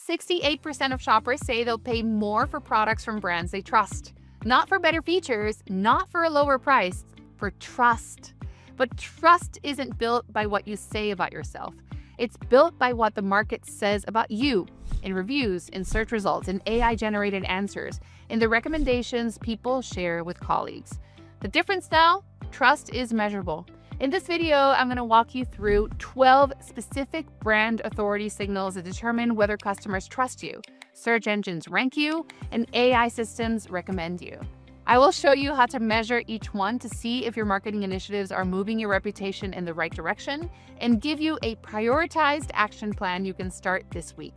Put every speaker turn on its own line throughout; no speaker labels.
68% of shoppers say they'll pay more for products from brands they trust. Not for better features, not for a lower price, for trust. But trust isn't built by what you say about yourself. It's built by what the market says about you, in reviews, in search results, in AI-generated answers, in the recommendations people share with colleagues. The difference now? Trust is measurable. In this video, I'm going to walk you through 12 specific brand authority signals that determine whether customers trust you, search engines rank you, and AI systems recommend you. I will show you how to measure each one to see if your marketing initiatives are moving your reputation in the right direction and give you a prioritized action plan you can start this week.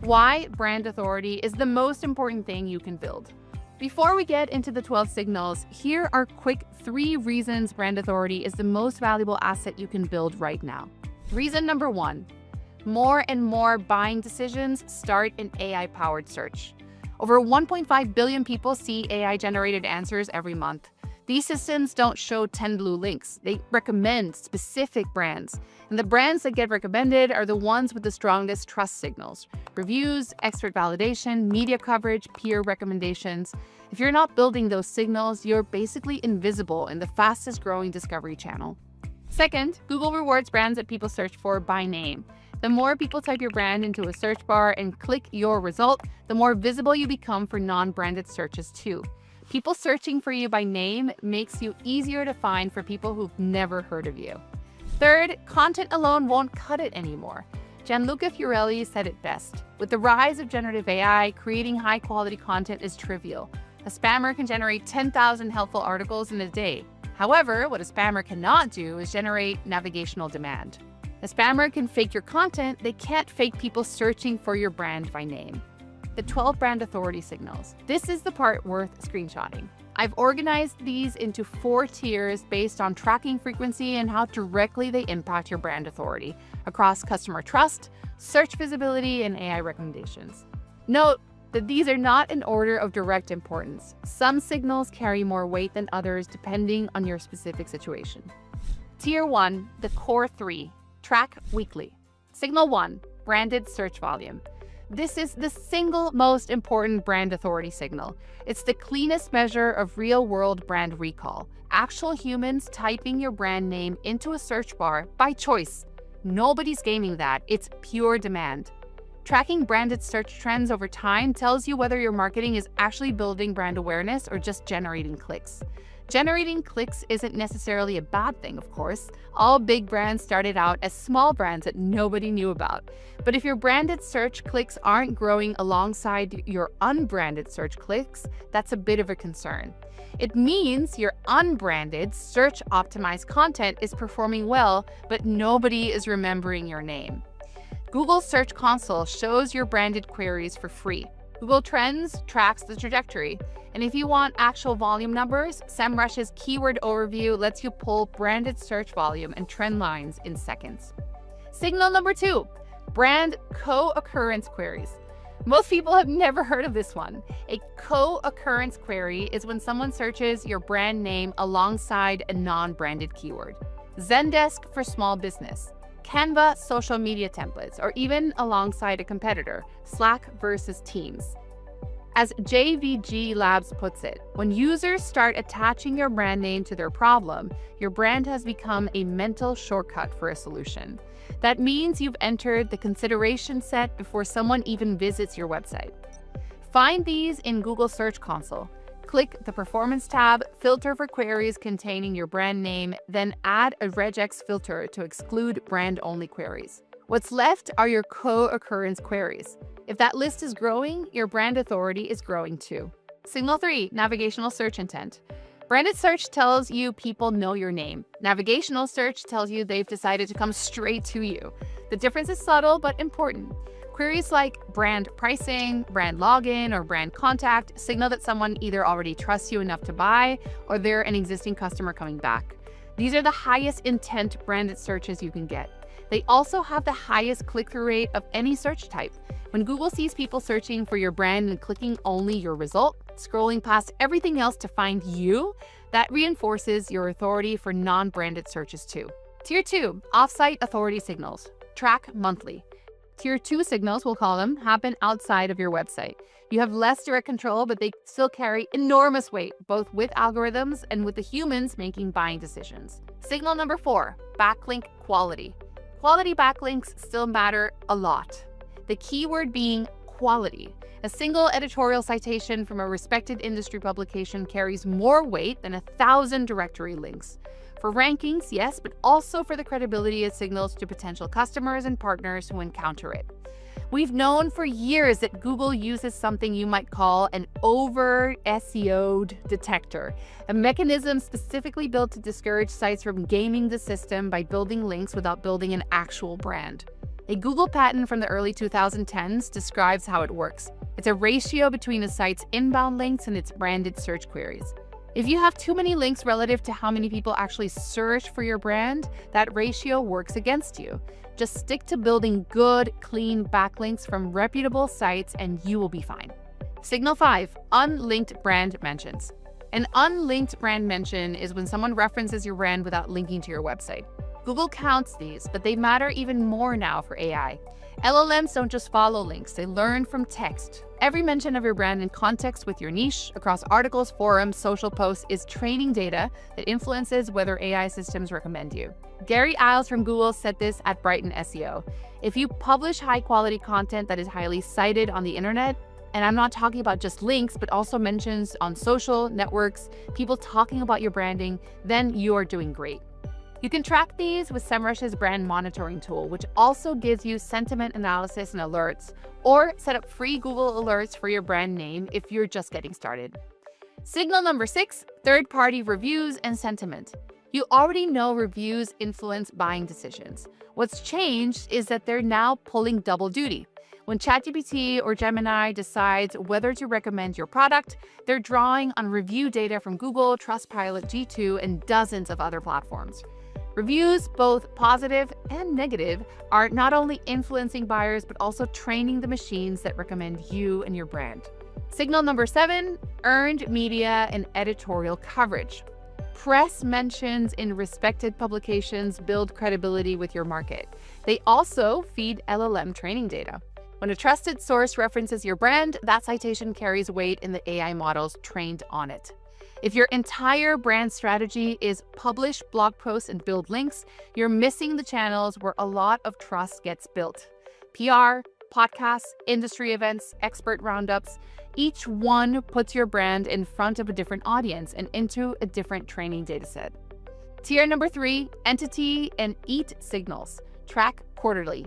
Why brand authority is the most important thing you can build. Before we get into the 12 signals, here are quick 3 reasons brand authority is the most valuable asset you can build right now. Reason number 1, more and more buying decisions start in AI-powered search. Over 1.5 billion people see AI-generated answers every month. These systems don't show 10 blue links. They recommend specific brands. And the brands that get recommended are the ones with the strongest trust signals. Reviews, expert validation, media coverage, peer recommendations. If you're not building those signals, you're basically invisible in the fastest growing discovery channel. Second, Google rewards brands that people search for by name. The more people type your brand into a search bar and click your result, the more visible you become for non-branded searches too. People searching for you by name makes you easier to find for people who've never heard of you. Third, content alone won't cut it anymore. Gianluca Fiorelli said it best. With the rise of generative AI, creating high-quality content is trivial. A spammer can generate 10,000 helpful articles in a day. However, what a spammer cannot do is generate navigational demand. A spammer can fake your content, they can't fake people searching for your brand by name. The 12 brand authority signals. This is the part worth screenshotting. I've organized these into 4 tiers based on tracking frequency and how directly they impact your brand authority across customer trust, search visibility, and AI recommendations. Note that these are not in order of direct importance. Some signals carry more weight than others depending on your specific situation. Tier 1, the core 3, track weekly. Signal 1, branded search volume. This is the single most important brand authority signal. It's the cleanest measure of real-world brand recall. Actual humans typing your brand name into a search bar by choice. Nobody's gaming that. It's pure demand. Tracking branded search trends over time tells you whether your marketing is actually building brand awareness or just generating clicks. Generating clicks isn't necessarily a bad thing, of course. All big brands started out as small brands that nobody knew about. But if your branded search clicks aren't growing alongside your unbranded search clicks, that's a bit of a concern. It means your unbranded search-optimized content is performing well, but nobody is remembering your name. Google Search Console shows your branded queries for free. Google Trends tracks the trajectory. And if you want actual volume numbers, SEMrush's keyword overview lets you pull branded search volume and trend lines in seconds. Signal number 2, brand co-occurrence queries. Most people have never heard of this one. A co-occurrence query is when someone searches your brand name alongside a non-branded keyword. Zendesk for small business, Canva social media templates, or even alongside a competitor, Slack versus Teams. As JVG Labs puts it, when users start attaching your brand name to their problem, your brand has become a mental shortcut for a solution. That means you've entered the consideration set before someone even visits your website. Find these in Google Search Console. Click the Performance tab, filter for queries containing your brand name, then add a regex filter to exclude brand-only queries. What's left are your co-occurrence queries. If that list is growing, your brand authority is growing too. Signal 3, navigational search intent. Branded search tells you people know your name. Navigational search tells you they've decided to come straight to you. The difference is subtle but important. Queries like brand pricing, brand login, or brand contact signal that someone either already trusts you enough to buy or they're an existing customer coming back. These are the highest intent branded searches you can get. They also have the highest click-through rate of any search type. When Google sees people searching for your brand and clicking only your result, scrolling past everything else to find you, that reinforces your authority for non-branded searches too. Tier 2, offsite authority signals. Track monthly. Tier 2 signals, we'll call them, happen outside of your website. You have less direct control, but they still carry enormous weight, both with algorithms and with the humans making buying decisions. Signal number 4, backlink quality. Quality backlinks still matter a lot. The keyword being quality. A single editorial citation from a respected industry publication carries more weight than 1,000 directory links. For rankings, yes, but also for the credibility it signals to potential customers and partners who encounter it. We've known for years that Google uses something you might call an over-SEO'd detector, a mechanism specifically built to discourage sites from gaming the system by building links without building an actual brand. A Google patent from the early 2010s describes how it works. It's a ratio between a site's inbound links and its branded search queries. If you have too many links relative to how many people actually search for your brand, that ratio works against you. Just stick to building good, clean backlinks from reputable sites and you will be fine. Signal 5, unlinked brand mentions. An unlinked brand mention is when someone references your brand without linking to your website. Google counts these, but they matter even more now for AI. LLMs don't just follow links, they learn from text. Every mention of your brand in context with your niche, across articles, forums, social posts, is training data that influences whether AI systems recommend you. Gary Iles from Google said this at Brighton SEO. If you publish high-quality content that is highly cited on the internet, and I'm not talking about just links, but also mentions on social networks, people talking about your branding, then you are doing great. You can track these with SEMrush's brand monitoring tool, which also gives you sentiment analysis and alerts, or set up free Google alerts for your brand name if you're just getting started. Signal number 6, third-party reviews and sentiment. You already know reviews influence buying decisions. What's changed is that they're now pulling double duty. When ChatGPT or Gemini decides whether to recommend your product, they're drawing on review data from Google, Trustpilot, G2, and dozens of other platforms. Reviews, both positive and negative, are not only influencing buyers, but also training the machines that recommend you and your brand. Signal number 7, earned media and editorial coverage. Press mentions in respected publications build credibility with your market. They also feed LLM training data. When a trusted source references your brand, that citation carries weight in the AI models trained on it. If your entire brand strategy is publish blog posts and build links, you're missing the channels where a lot of trust gets built. PR, podcasts, industry events, expert roundups, each one puts your brand in front of a different audience and into a different training dataset. Tier number 3, entity and EAT signals. Track quarterly.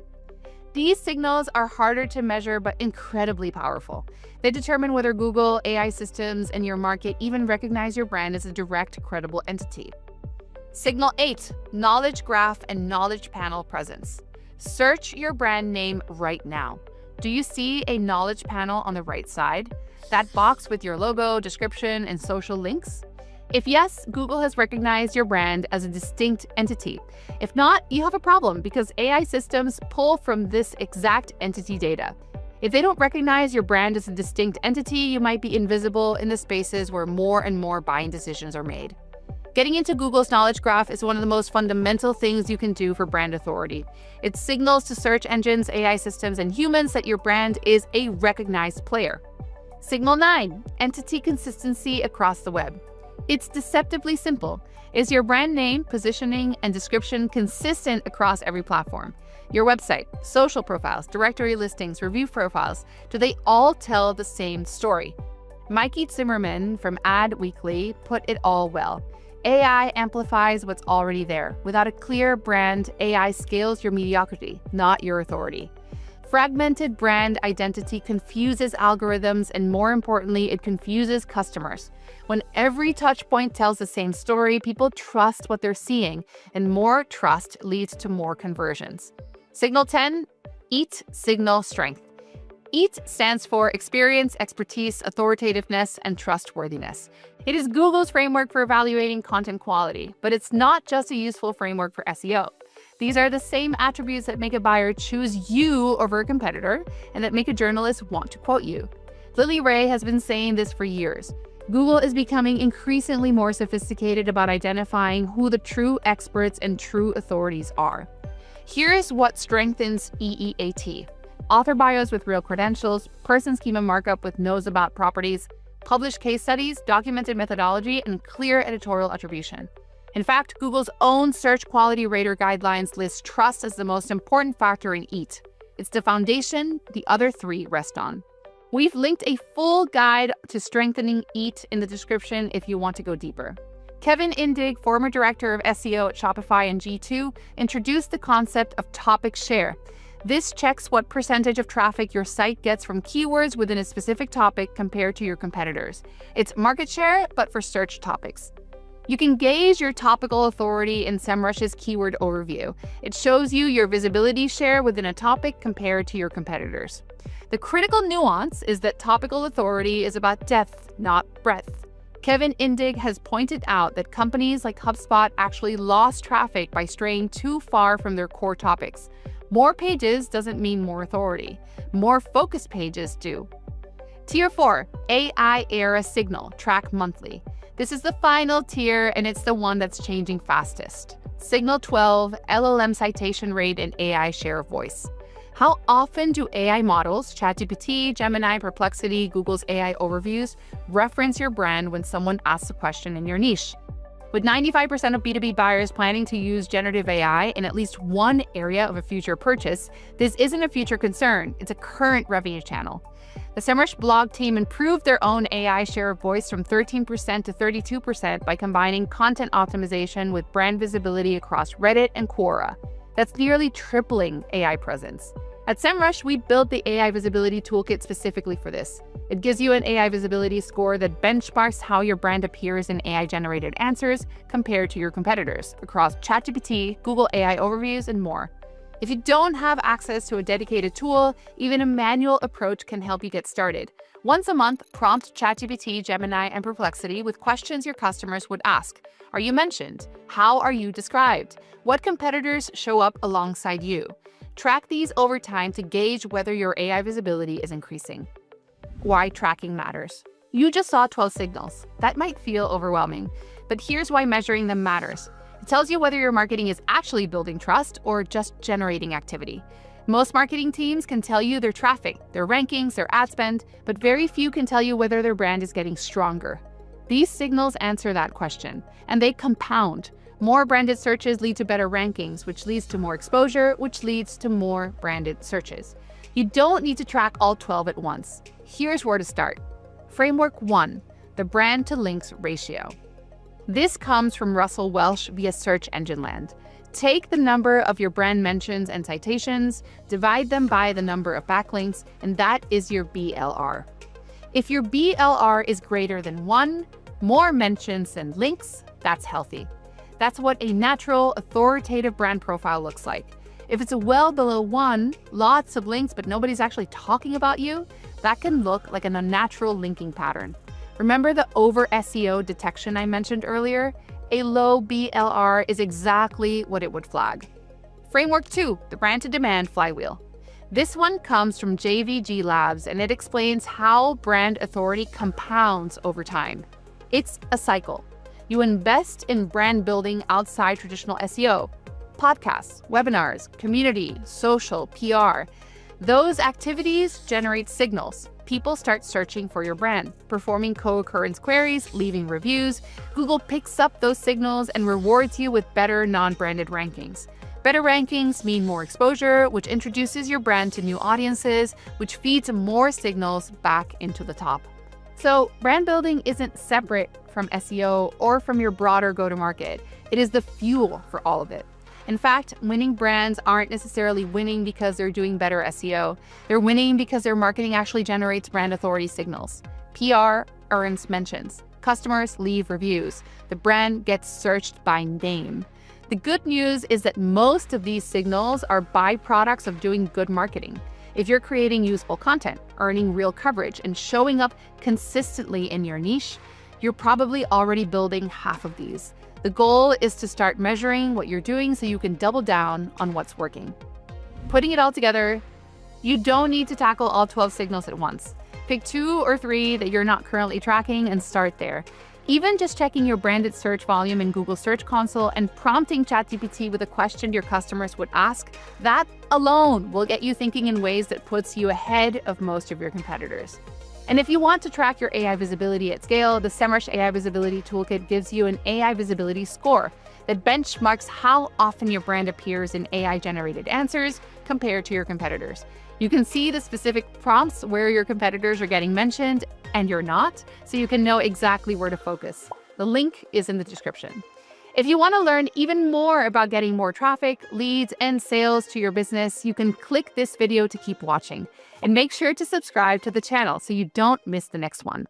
These signals are harder to measure but incredibly powerful. They determine whether Google, AI systems, and your market even recognize your brand as a direct, credible entity. Signal 8, knowledge graph and knowledge panel presence. Search your brand name right now. Do you see a knowledge panel on the right side? That box with your logo, description, and social links? If yes, Google has recognized your brand as a distinct entity. If not, you have a problem because AI systems pull from this exact entity data. If they don't recognize your brand as a distinct entity, you might be invisible in the spaces where more and more buying decisions are made. Getting into Google's knowledge graph is one of the most fundamental things you can do for brand authority. It signals to search engines, AI systems, and humans that your brand is a recognized player. Signal 9, entity consistency across the web. It's deceptively simple. Is your brand name, positioning, and description consistent across every platform? Your website, social profiles, directory listings, review profiles, do they all tell the same story? Mikey Zimmerman from Ad Weekly put it all well. AI amplifies what's already there. Without a clear brand, AI scales your mediocrity, not your authority. Fragmented brand identity confuses algorithms, and more importantly, it confuses customers. When every touch point tells the same story, people trust what they're seeing, and more trust leads to more conversions. Signal 10, EAT signal strength. EAT stands for experience, expertise, authoritativeness, and trustworthiness. It is Google's framework for evaluating content quality, but it's not just a useful framework for SEO. These are the same attributes that make a buyer choose you over a competitor and that make a journalist want to quote you. Lily Ray has been saying this for years. Google is becoming increasingly more sophisticated about identifying who the true experts and true authorities are. Here's what strengthens EEAT. author bios with real credentials, person schema markup with knows about properties, published case studies, documented methodology, and clear editorial attribution. In fact, Google's own search quality rater guidelines list trust as the most important factor in EAT. It's the foundation the other three rest on. We've linked a full guide to strengthening EAT in the description if you want to go deeper. Kevin Indig, former director of SEO at Shopify and G2, introduced the concept of topic share. This checks what percentage of traffic your site gets from keywords within a specific topic compared to your competitors. It's market share, but for search topics. You can gauge your topical authority in SEMrush's keyword overview. It shows you your visibility share within a topic compared to your competitors. The critical nuance is that topical authority is about depth, not breadth. Kevin Indig has pointed out that companies like HubSpot actually lost traffic by straying too far from their core topics. More pages doesn't mean more authority. More focused pages do. Tier 4, AI era signal, track monthly. This is the final tier, and it's the one that's changing fastest. Signal 12, LLM citation rate and AI share of voice. How often do AI models, ChatGPT, Gemini, Perplexity, Google's AI overviews, reference your brand when someone asks a question in your niche? With 95% of B2B buyers planning to use generative AI in at least one area of a future purchase, this isn't a future concern, it's a current revenue channel. The SEMrush blog team improved their own AI share of voice from 13% to 32% by combining content optimization with brand visibility across Reddit and Quora. That's nearly tripling AI presence. At SEMrush, we built the AI Visibility Toolkit specifically for this. It gives you an AI visibility score that benchmarks how your brand appears in AI-generated answers compared to your competitors across ChatGPT, Google AI Overviews, and more. If you don't have access to a dedicated tool, even a manual approach can help you get started. Once a month, prompt ChatGPT, Gemini, and Perplexity with questions your customers would ask. Are you mentioned? How are you described? What competitors show up alongside you? Track these over time to gauge whether your AI visibility is increasing. Why tracking matters. You just saw 12 signals. That might feel overwhelming, but here's why measuring them matters. It tells you whether your marketing is actually building trust or just generating activity. Most marketing teams can tell you their traffic, their rankings, their ad spend, but very few can tell you whether their brand is getting stronger. These signals answer that question, and they compound. More branded searches lead to better rankings, which leads to more exposure, which leads to more branded searches. You don't need to track all 12 at once. Here's where to start. Framework 1, the brand to links ratio. This comes from Russell Welch via Search Engine Land. Take the number of your brand mentions and citations, divide them by the number of backlinks, and that is your BLR. If your BLR is greater than 1, more mentions than links, that's healthy. That's what a natural, authoritative brand profile looks like. If it's well below 1, lots of links but nobody's actually talking about you, that can look like an unnatural linking pattern. Remember the over SEO detection I mentioned earlier? A low BLR is exactly what it would flag. Framework 2, the brand to demand flywheel. This one comes from JVG Labs, and it explains how brand authority compounds over time. It's a cycle. You invest in brand building outside traditional SEO, podcasts, webinars, community, social, PR. Those activities generate signals. People start searching for your brand, performing co-occurrence queries, leaving reviews. Google picks up those signals and rewards you with better non-branded rankings. Better rankings mean more exposure, which introduces your brand to new audiences, which feeds more signals back into the top. So brand building isn't separate from SEO or from your broader go-to-market. It is the fuel for all of it. In fact, winning brands aren't necessarily winning because they're doing better SEO. They're winning because their marketing actually generates brand authority signals. PR earns mentions. Customers leave reviews. The brand gets searched by name. The good news is that most of these signals are byproducts of doing good marketing. If you're creating useful content, earning real coverage, and showing up consistently in your niche, you're probably already building half of these. The goal is to start measuring what you're doing so you can double down on what's working. Putting it all together, you don't need to tackle all 12 signals at once. Pick 2 or 3 that you're not currently tracking and start there. Even just checking your branded search volume in Google Search Console and prompting ChatGPT with a question your customers would ask, that alone will get you thinking in ways that puts you ahead of most of your competitors. And if you want to track your AI visibility at scale, the SEMrush AI Visibility Toolkit gives you an AI visibility score that benchmarks how often your brand appears in AI-generated answers compared to your competitors. You can see the specific prompts where your competitors are getting mentioned and you're not, so you can know exactly where to focus. The link is in the description. If you want to learn even more about getting more traffic, leads, and sales to your business, you can click this video to keep watching. And make sure to subscribe to the channel so you don't miss the next one.